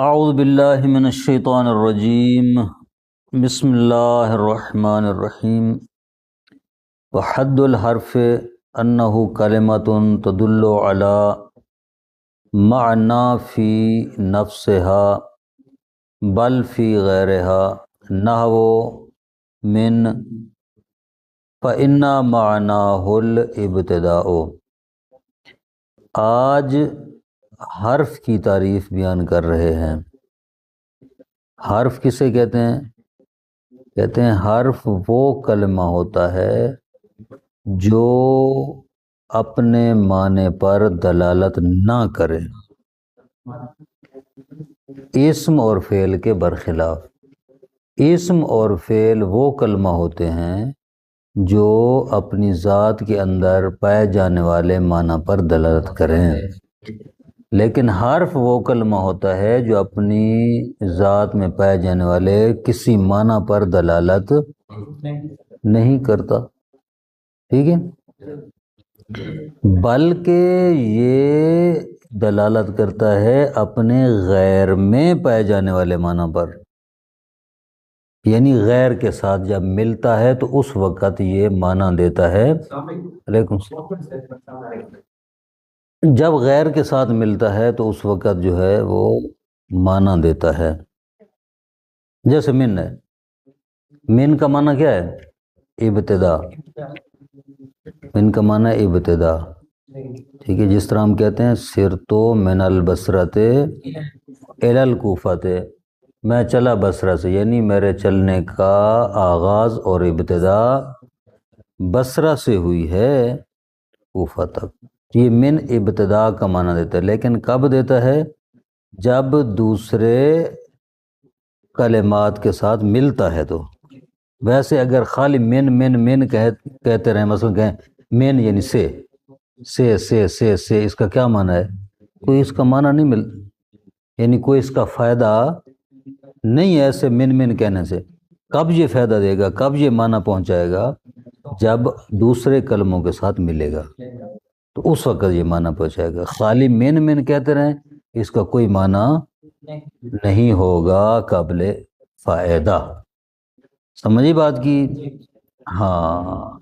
اعوذ باللہ من الشیطان الرجیم بسم اللہ الرحمن الرحیم وحد الحرف انہ کلمۃ تدل علی معنی فی نفسها بل فی غیرها نحو من فإن معناه الابتداء۔ آج حرف کی تعریف بیان کر رہے ہیں۔ حرف کسے کہتے ہیں؟ کہتے ہیں حرف وہ کلمہ ہوتا ہے جو اپنے معنی پر دلالت نہ کرے، اسم اور فعل کے برخلاف۔ اسم اور فعل وہ کلمہ ہوتے ہیں جو اپنی ذات کے اندر پائے جانے والے معنی پر دلالت کریں، لیکن حرف وہ کلمہ ہوتا ہے جو اپنی ذات میں پائے جانے والے کسی معنی پر دلالت نہیں کرتا، ٹھیک ہے؟ بلکہ یہ دلالت کرتا ہے اپنے غیر میں پائے جانے والے معنی پر، یعنی غیر کے ساتھ جب ملتا ہے تو اس وقت یہ معنی دیتا ہے۔ علیکم السلام۔ جب غیر کے ساتھ ملتا ہے تو اس وقت جو ہے وہ معنی دیتا ہے۔ جیسے من ہے، من کا معنی کیا ہے؟ ابتدا۔ من کا معنی ابتدا، ٹھیک ہے؟ جس طرح ہم کہتے ہیں سرتو من البصرۃ الی الکوفۃ، میں چلا بصرہ سے، یعنی میرے چلنے کا آغاز اور ابتدا بصرہ سے ہوئی ہے کوفہ تک۔ یہ من ابتدا کا معنی دیتا ہے، لیکن کب دیتا ہے؟ جب دوسرے کلمات کے ساتھ ملتا ہے تو۔ ویسے اگر خالی من من من کہتے رہیں، مثلا کہیں من یعنی سے، اس کا کیا معنی ہے؟ کوئی اس کا معنی نہیں ملتا، یعنی کوئی اس کا فائدہ نہیں ہے ایسے من من کہنے سے۔ کب یہ فائدہ دے گا، کب یہ معنی پہنچائے گا؟ جب دوسرے کلموں کے ساتھ ملے گا تو اس وقت یہ معنی پہنچائے گا۔ خالی من من کہتے رہیں، اس کا کوئی معنی نہیں ہوگا قابل فائدہ۔ سمجھی بات کی؟ ہاں،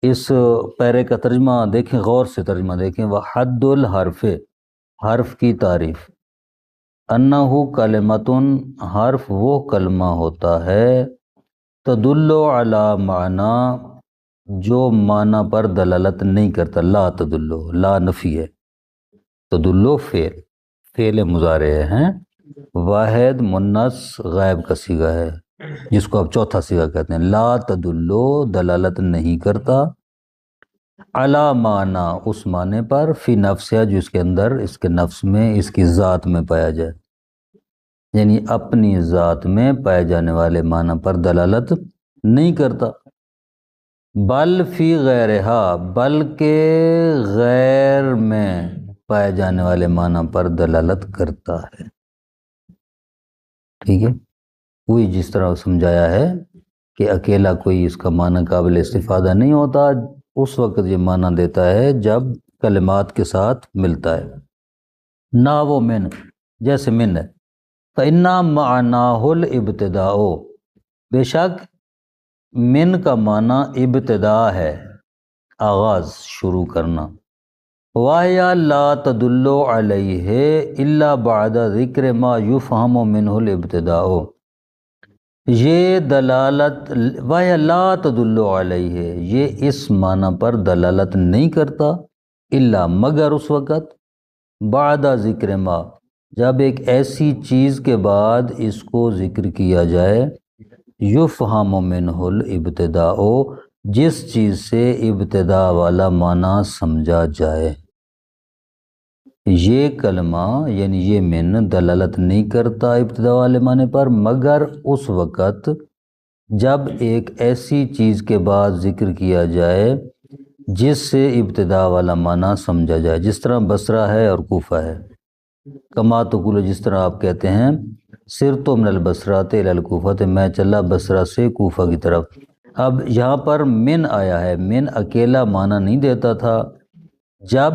اس پیرے کا ترجمہ دیکھیں، غور سے ترجمہ دیکھیں۔ وحد الحرف، حرف کی تعریف، انہ کلمۃ، حرف وہ کلمہ ہوتا ہے تدل علی معنی، جو معنی پر دلالت نہیں کرتا۔ لا تدلو، لا نفی ہے، تدلو فعل مضارع ہیں، واحد منث غائب کا صیغہ ہے، جس کو آپ چوتھا صیغہ کہتے ہیں۔ لا تدلو دلالت نہیں کرتا، علی معنی اس معنی پر، فی نفسہ جو اس کے اندر، اس کے نفس میں، اس کی ذات میں پایا جائے، یعنی اپنی ذات میں پائے جانے والے معنی پر دلالت نہیں کرتا۔ بل فی غیرہا، بلکہ غیر میں پائے جانے والے معنی پر دلالت کرتا ہے، ٹھیک ہے؟ وہی جس طرح سمجھایا ہے کہ اکیلا کوئی اس کا معنی قابل استفادہ نہیں ہوتا، اس وقت یہ معنی دیتا ہے جب کلمات کے ساتھ ملتا ہے۔ نا وہ من، جیسے من ہے، فإن معناه الابتداء، بے شک من کا معنی ابتدا ہے، آغاز، شروع کرنا۔ وَهِيَ لَا تَدُلُّ عَلَيْهِ إِلَّا بَعْدَ ذِكْرِ مَا يُفْهَمُ مِنْهُ الْإِبْتِدَاءُ، یہ دلالت، وَهِيَ لَا تَدُلُّ عَلَيْهِ، یہ اس معنی پر دلالت نہیں کرتا، الا مگر اس وقت، بعد ذکر ما، جب ایک ایسی چیز کے بعد اس کو ذکر کیا جائے، یفہم منہ الابتداء، جس چیز سے ابتدا والا معنی سمجھا جائے۔ یہ کلمہ یعنی یہ من دلالت نہیں کرتا ابتدا والے معنی پر، مگر اس وقت جب ایک ایسی چیز کے بعد ذکر کیا جائے جس سے ابتدا والا معنی سمجھا جائے، جس طرح بصرہ ہے اور کوفہ ہے۔ کما تقول، جس طرح آپ کہتے ہیں سرت من البصرۃ الی الکوفۃ، میں چلا بصرہ سے کوفہ کی طرف۔ اب یہاں پر من آیا ہے، من اکیلا معنی نہیں دیتا تھا، جب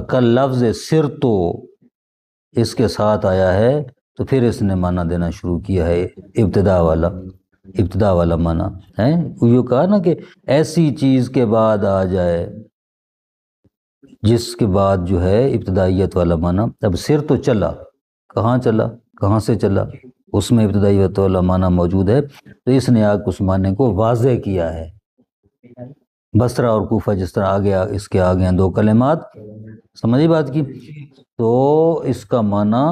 کا لفظ سرتو اس کے ساتھ آیا ہے تو پھر اس نے معنی دینا شروع کیا ہے ابتدا والا معنی ہے۔ یہ کہا نا کہ ایسی چیز کے بعد آ جائے جس کے بعد جو ہے ابتدائیت والا معنی۔ اب سر تو چلا، کہاں سے چلا، اس میں ابتدائیت والا معنی موجود ہے، تو اس نے اس معنی کو واضح کیا ہے۔ بصرہ اور کوفہ جس طرح آگے اس کے آگے ہیں 2 کلمات، سمجھی بات کی، تو اس کا معنی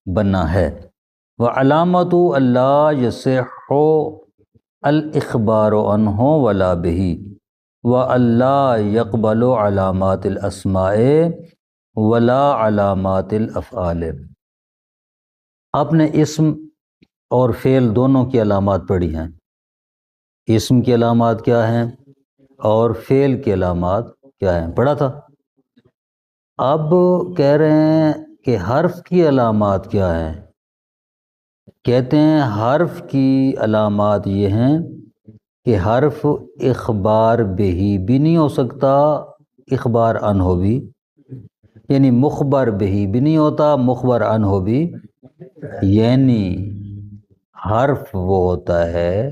بنا ہے۔ وعلامۃ اللہ یصح الاخبار عنہ ولا بہ وَأَلَّا يَقْبَلُ عَلَامَاتِ الْأَسْمَاءِ وَلَا عَلَامَاتِ الْأَفْعَالِ۔ آپ نے اسم اور فعل دونوں کی علامات پڑھی ہیں۔ اسم کی علامات کیا ہیں اور فعل کی علامات کیا ہیں، پڑھا تھا۔ اب کہہ رہے ہیں کہ حرف کی علامات کیا ہیں۔ کہتے ہیں حرف کی علامات یہ ہیں کہ حرف اخبار بہی بھی نہیں ہو سکتا، اخبار عنہ بھی، یعنی مخبر بہی بھی نہیں ہوتا، مخبر عنہ بھی، یعنی حرف وہ ہوتا ہے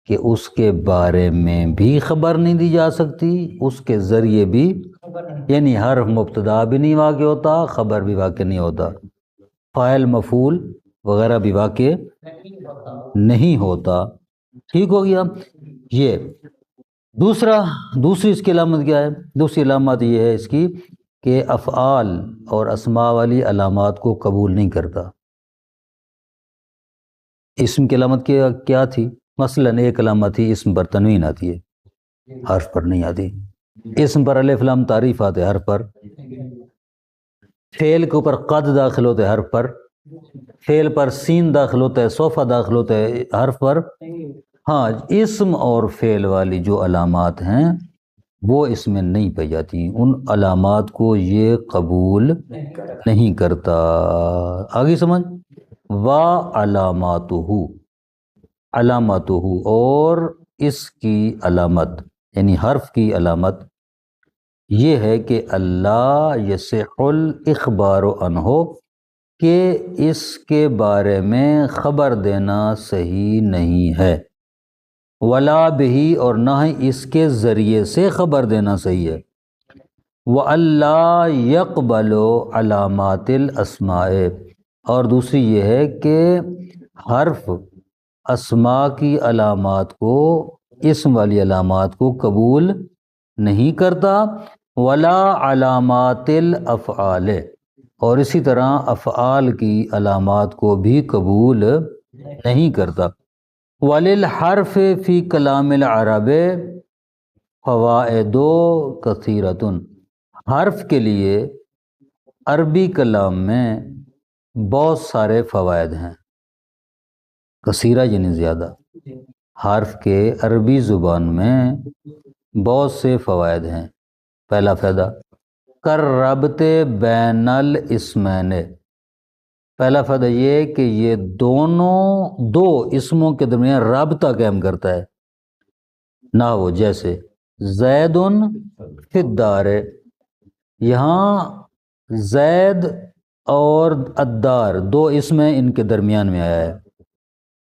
کہ اس کے بارے میں بھی خبر نہیں دی جا سکتی، اس کے ذریعے بھی، یعنی حرف مبتدا بھی نہیں واقع ہوتا، خبر بھی واقع نہیں ہوتا، فاعل مفعول وغیرہ بھی واقع نہیں ہوتا۔ ٹھیک ہو گیا۔ یہ دوسری اس کی علامت کیا ہے؟ دوسری علامت یہ ہے اس کی کہ افعال اور اسماء والی علامات کو قبول نہیں کرتا۔ اسم کی علامت کیا تھی؟ مثلاً ایک علامت تھی اسم پر تنوین آتی ہے، حرف پر نہیں آتی۔ اسم پر الف لام تعریف آتے حرف پر، فعل کے اوپر قد داخل ہوتے حرف پر، فعل پر سین داخل ہوتا ہے، صوفہ داخل ہوتا ہے حرف پر۔ ہاں، اسم اور فعل والی جو علامات ہیں وہ اس میں نہیں پائی جاتی، ان علامات کو یہ قبول نہیں کرتا۔ آگے سمجھ؟ علاماتہ اور اس کی علامت یعنی حرف کی علامت یہ ہے کہ اللہ یصح الاخبار عنہ، کہ اس کے بارے میں خبر دینا صحیح نہیں ہے، ولا بہی اور نہ ہی اس کے ذریعے سے خبر دینا صحیح ہے، وَأَلَّا يَقْبَلُ عَلَامَاتِ الْأَسْمَاءِ، اور دوسری یہ ہے کہ حرف اسماء کی علامات کو، اسم والی علامات کو قبول نہیں کرتا، ولا علامات الافعال، اور اسی طرح افعال کی علامات کو بھی قبول نہیں کرتا۔ وَلِلْحَرْفِ فِي كَلَامِ الْعَرَبِ فَوَائِدُ كَثِيرَةٌ، حرف کے لیے عربی کلام میں بہت سارے فوائد ہیں، کثیرہ یعنی زیادہ، حرف کے عربی زبان میں بہت سے فوائد ہیں۔ پہلا فائدہ کَالرَّبْطِ بین الاسمین، پہلا فائدہ یہ کہ یہ دو اسموں کے درمیان رابطہ قائم کرتا ہے، نحو جیسے زید فی الدار، یہاں زید اور الدار 2 اسم ہیں، ان کے درمیان میں آیا ہے۔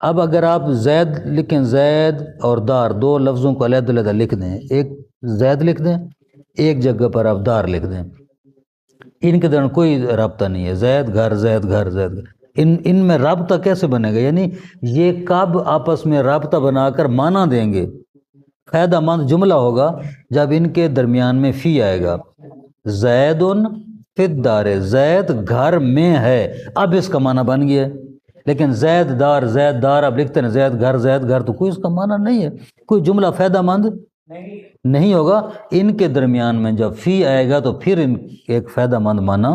اب اگر آپ زید لکھیں، زید اور دار 2 لفظوں کو علیحدہ علیحدہ لکھ دیں، ایک زید لکھ دیں، ایک جگہ پر آپ دار لکھ دیں، ان کے درمیان کوئی رابطہ نہیں ہے، زید گھر زید گھر زید گھر، ان میں رابطہ کیسے بنے گا؟ یعنی یہ کب آپس میں رابطہ بنا کر معنی دیں گے؟ فائدہ مند جملہ ہوگا جب ان کے درمیان میں فی آئے گا، زید فی الدار، زید گھر میں ہے، اب اس کا معنی بن گیا ہے۔ لیکن زید دار اب لکھتے ہیں زید گھر تو کوئی اس کا معنی نہیں ہے، کوئی جملہ فائدہ مند نہیں ہوگا۔ ان کے درمیان میں جب فی آئے گا تو پھر ان ایک فائدہ مند معنی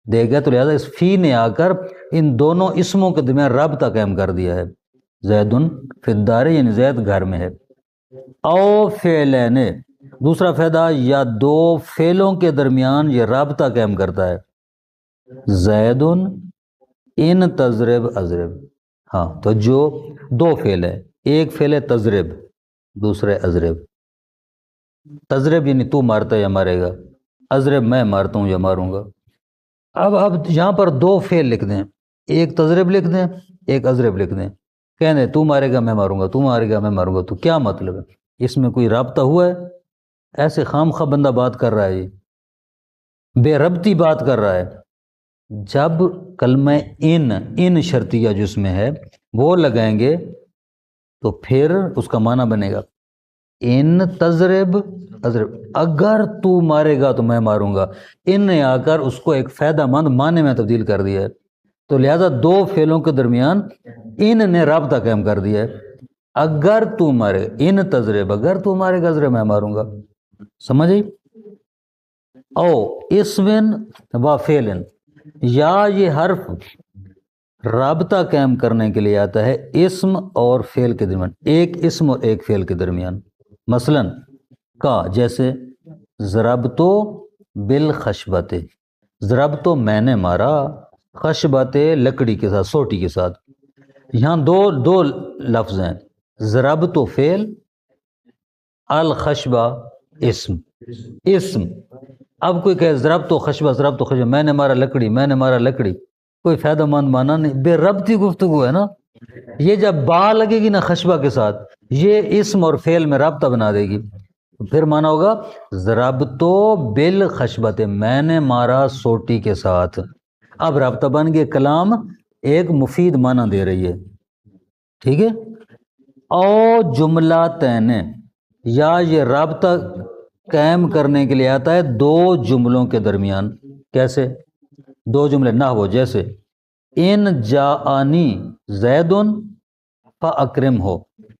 دے گا، تو لہذا اس فی نے آ کر ان دونوں اسموں کے درمیان رابطہ قائم کر دیا ہے، زید فی الدار یعنی زید گھر میں ہے۔ او فعلین، دوسرا فائدہ یا 2 فعلوں کے درمیان یہ رابطہ قائم کرتا ہے، زید ان تضرب اضرب، ہاں تو جو 2 فعل ہے، ایک فعل ہے تضرب، دوسرے اضرب۔ تضرب یعنی تو مارتا ہے یا مارے گا، اضرب میں مارتا ہوں یا ماروں گا۔ اب یہاں پر دو فعل لکھ دیں، ایک تضرب لکھ دیں، ایک اضرب لکھ دیں، کہنے تو مارے گا میں ماروں گا، تو مارے گا میں ماروں گا، تو کیا مطلب ہے؟ اس میں کوئی رابطہ ہوا ہے؟ ایسے خام خواہ بندہ بات کر رہا ہے، یہ بے ربطی بات کر رہا ہے۔ جب کلمہ ان شرطیہ جس میں ہے وہ لگائیں گے تو پھر اس کا معنی بنے گا ان تضرب اضرب، اگر تو مارے گا تو میں ماروں گا۔ ان نے آ کر اس کو ایک فائدہ مند معنی میں تبدیل کر دیا ہے، تو لہذا دو فعلوں کے درمیان ان نے رابطہ قائم کر دیا ہے۔ اگر تو مارے، ان تضرب، اگر تو مارے گا اضرب، میں ماروں گا، سمجھے؟ او اسمن و فعلن، یا یہ حرف رابطہ قائم کرنے کے لیے آتا ہے اسم اور فعل کے درمیان، ایک اسم اور ایک فعل کے درمیان۔ مثلا کا جیسے ضربتو بالخشبت، ضربتو میں نے مارا، خشبت لکڑی کے ساتھ، سوٹی کے ساتھ۔ یہاں دو لفظ ہیں، ضربتو فعل، الخشبہ اسم۔ اب کوئی کہے ضربتو خشبہ، ضربتو خشبہ، میں نے مارا لکڑی، میں نے مارا لکڑی، کوئی فائدہ مند مانا نہیں، بے ربطی گفتگو ہے نا۔ یہ جب با لگے گی نا خشبہ کے ساتھ، یہ اسم اور فعل میں رابطہ بنا دے گی، پھر مانا ہوگا ضربتو بالخشبت، میں نے مارا سوٹی کے ساتھ۔ اب رابطہ بن گیا، کلام ایک مفید معنی دے رہی ہے، ٹھیک ہے۔ او جملہ تین، یا یہ رابطہ قائم کرنے کے لیے آتا ہے دو جملوں کے درمیان۔ کیسے؟ دو جملے نحو جیسے ان جاءنی زید فاکرم ہو،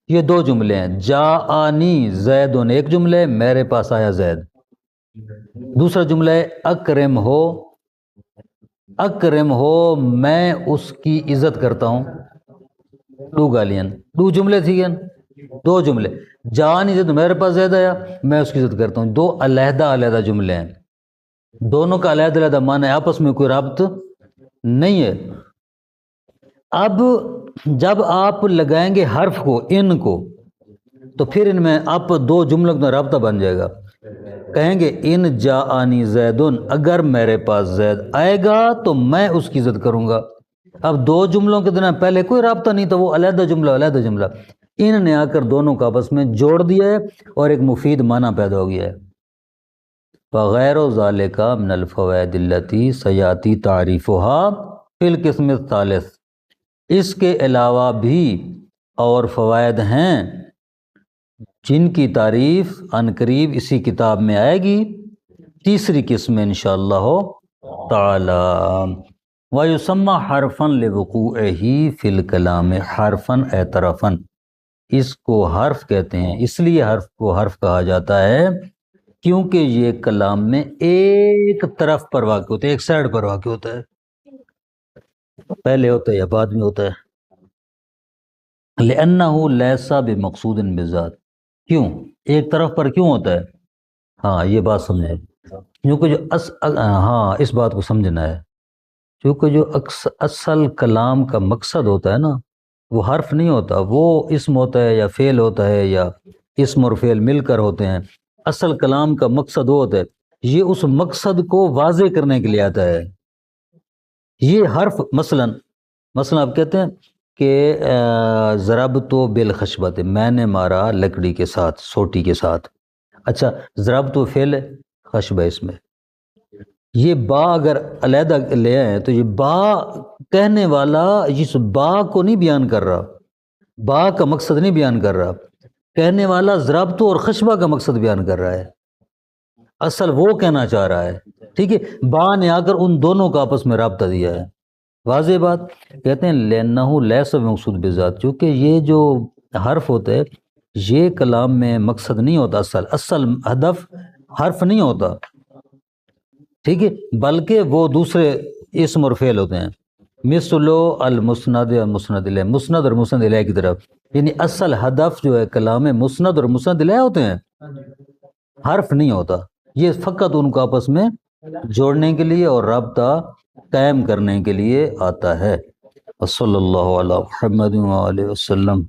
یہ دو جملے ہیں، جاءنی زید ایک جملہ ہے، میرے پاس آیا زید، دوسرا جملہ ہے اکرم ہو، اکرم ہو میں اس کی عزت کرتا ہوں، دو گالیاں، دو جملے تھی، دو جملے، جاءنی زید میرے پاس زید آیا، میں اس کی عزت کرتا ہوں، دو علیحدہ علیحدہ جملے ہیں، دونوں کا علیحدہ علیحدہ معنی ہے، آپس میں کوئی رابط نہیں ہے۔ اب جب آپ لگائیں گے حرف کو، ان کو، تو پھر ان میں آپ دو جملوں کا رابطہ بن جائے گا۔ کہیں گے ان جاءنی زیدن، اگر میرے پاس زید آئے گا تو میں اس کی عزت کروں گا۔ اب دو جملوں کے درمیان پہلے کوئی رابطہ نہیں تھا، وہ علیحدہ جملہ علیحدہ جملہ، ان نے آ کر دونوں کا آپس میں جوڑ دیا ہے اور ایک مفید معنی پیدا ہو گیا ہے۔ وغیر ذالک من الفوائد التی سیاتی تعریفها فی القسم الثالث، اس کے علاوہ بھی اور فوائد ہیں جن کی تعریف عنقریب اسی کتاب میں آئے گی، تیسری قسم انشاءاللہ تعالی۔ وَيُسَمَّى حَرْفًا لِوُقُوعِهِ فِي الْكَلَامِ حَرْفًا اعترافًا، اس کو حرف کہتے ہیں، اس لیے حرف کو حرف کہا جاتا ہے کیونکہ یہ کلام میں ایک طرف پر واقع ہوتا ہے، ایک سائڈ پر واقع ہوتا ہے، پہلے ہوتا ہے یا بعد میں ہوتا ہے۔ لِأَنَّهُ لَيْسَ بِمَقْصُودٍ بِالذَّاتِ، کیوں ایک طرف پر کیوں ہوتا ہے؟ ہاں یہ بات سمجھیں، کیونکہ ہاں اس بات کو سمجھنا ہے، کیونکہ جو اصل کلام کا مقصد ہوتا ہے نا وہ حرف نہیں ہوتا، وہ اسم ہوتا ہے یا فعل ہوتا ہے یا اسم اور فعل مل کر ہوتے ہیں۔ اصل کلام کا مقصد وہ ہوتا ہے، یہ اس مقصد کو واضح کرنے کے لیے آتا ہے۔ یہ حرف مثلا آپ کہتے ہیں کہ ضربتو بالخشبۃ، میں نے مارا لکڑی کے ساتھ، سوٹی کے ساتھ۔ اچھا ضربتو فعل، خشبہ اس میں، یہ با اگر علیحدہ لے آئے تو یہ با کہنے والا اس با کو نہیں بیان کر رہا، با کا مقصد نہیں بیان کر رہا، کہنے والا ضربتو اور خشبہ کا مقصد بیان کر رہا ہے، اصل وہ کہنا چاہ رہا ہے، ٹھیک ہے۔ با نے آ کر ان دونوں کا آپس میں رابطہ دیا ہے، واضح بات۔ کہتے ہیں لِأَنَّهُ لَيْسَ بِمَقْصُودٍ بِالذَّاتِ، کیونکہ یہ جو حرف ہوتا ہے یہ کلام میں مقصد نہیں ہوتا، اصل ہدف حرف نہیں ہوتا، ٹھیک ہے، بلکہ وہ دوسرے اسم اور فعل ہوتے ہیں، مثل المسند مسند الیہ، مسند اور مسند الیہ کی طرف، یعنی اصل ہدف جو ہے کلام مسند اور مسند الیہ ہوتے ہیں، حرف نہیں ہوتا، یہ فقط ان کو آپس میں جوڑنے کے لیے اور رابطہ قائم کرنے کے لیے آتا ہے۔ وصلی اللہ علی محمد وآلہ وسلم۔